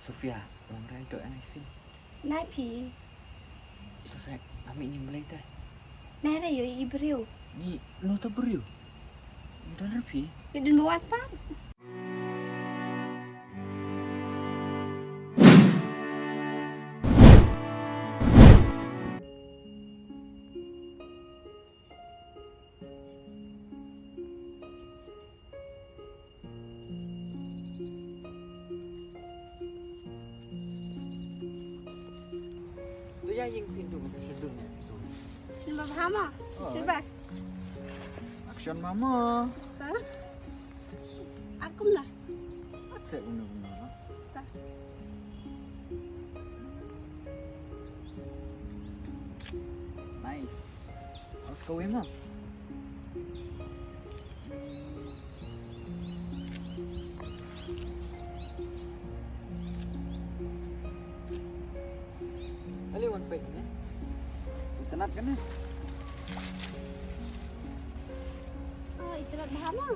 Sofia, orang rai dok yang isin. นายผี Tu saya kami ni mulai dah. นายอะไรอยู่อีบริว Ni lo tak beriu. Dah rapi. อยู่ดินบวชป้า Tu ya yang pintu sedung ni. ฉันมาพามาฉันบัส Action mama. aku lah Asyik guna-guna. Tak. Nice. Let's go in, mah. Ali one pack ni. Internet kan ni? oh itu lah bahama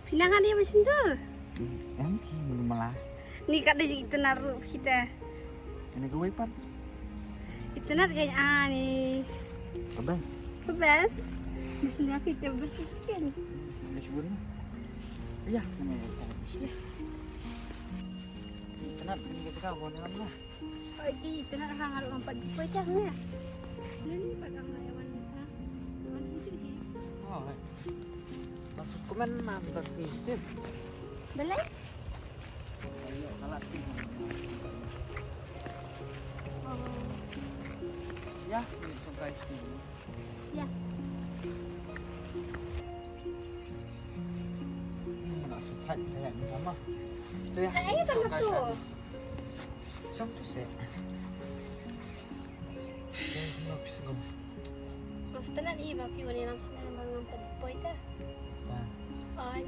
pinangan dia macam tu MP malah. ni kat dia kita naruh kita Kena gue pan. internet kayaknya ni Kebas. best mesin rapi kita best sikit Boleh cuba ni. Ya, kena. Internet ni kita kau ni lah. oh itu internet hang harus empat jepit dah ni ni padang lawan ha lawan sini Oh. Masuk komen nambah sistem. belai Ayo kalah tu. oh Ya, ini suka itu. ya Nak suka saya ni sama. Tu ya. ayo tak masuk Macam tu saya. Nak pisang. maksudnya nak ni bapi warna dalam sini bang empat jepit dah Nah. oh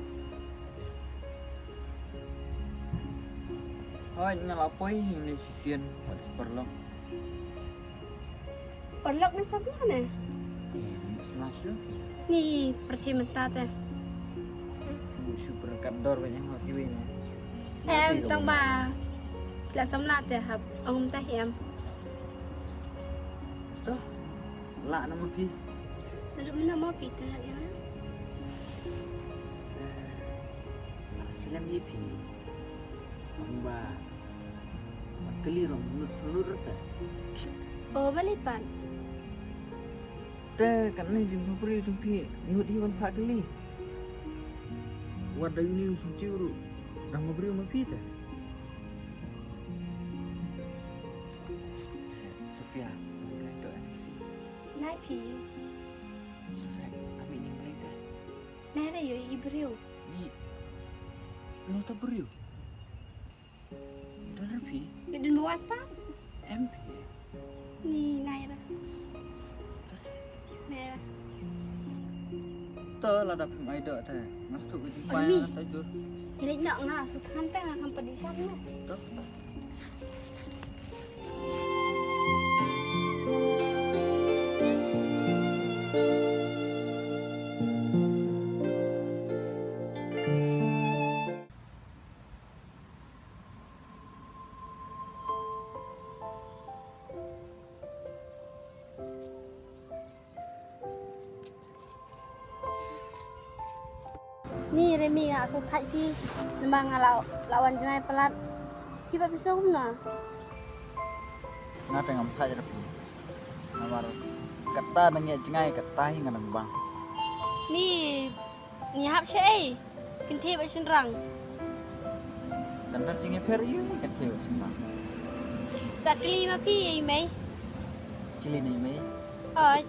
Oh, ini lapoi ini sisian harus perlu. perlok ni sebelah ni Smash tu. ni pertimbangan teh Super kador banyak hot ini.ต้องมาและสำหรับแต่ครับเอางมตาเหียม Tu. Lak nama pi. แล้วมันน่ามาปิดตลอดเลยนะ Asian ni pi. Tambah. Kelirong menurut tak. โอ้ไม่ได้ปั่น Te kan ni jim beri tu pi. Nyut di wan pak keli. Wada ini usum tiuru. Dah beri ma pi ta. Sofia, mulai tu anisi. นายผี Saya kami ni mulai dah. นายอะไรอยู่อีบริว Ni lo tak beri. Dah rapi. อยู่ดินบวชป้า MP. นี่นายอะไร Tas. นายอะไร Tu lah dah mai dak ta. Masuk ke jumpa Ami. tajur. เห็นหนักนะสุดท้ายแต่งคำปฏิชันนะ Tu.นี่เรมีอ่ะสุดท้ายพี่นำบางเราlawan jenai pelat พี่แบบไปส่งนะ Nga tengah mthaj rapi. Namar kata nangya jengai kata hingga nang bang. นี่นี่ฮับใช่กินเทไปชินรัง Kantar jengai fer yu ni kan theo sembang. สักกลีมาพี่ไหม Kili ni mai. เอ้ย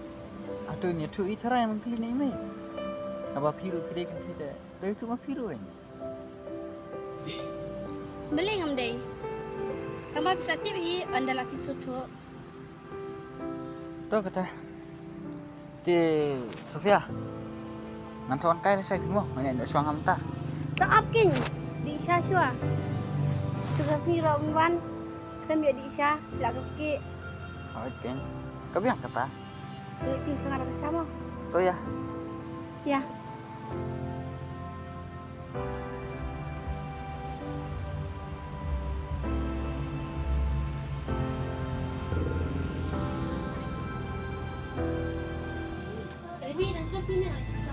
Atu ni tu itara yang kili ni mai. Aba piru kide kan tidak. Tu itu mah piru kan. ไม่เล่นคำใดกำมาพิสติพี่อันเดลพิสุทโธ Tu kata. Ti Sofia. Ngan soan kai sai pimo. Mana ndak suang am ta. ต้องอัพกิ่งดิชาชัวตุกสีรอมวันเคยมีดิชาหลักกี้ Oh, kan. Kabiang kata. ติวชงอะไรกับชาโม Tu ya. ยา Dewi dan Syafina.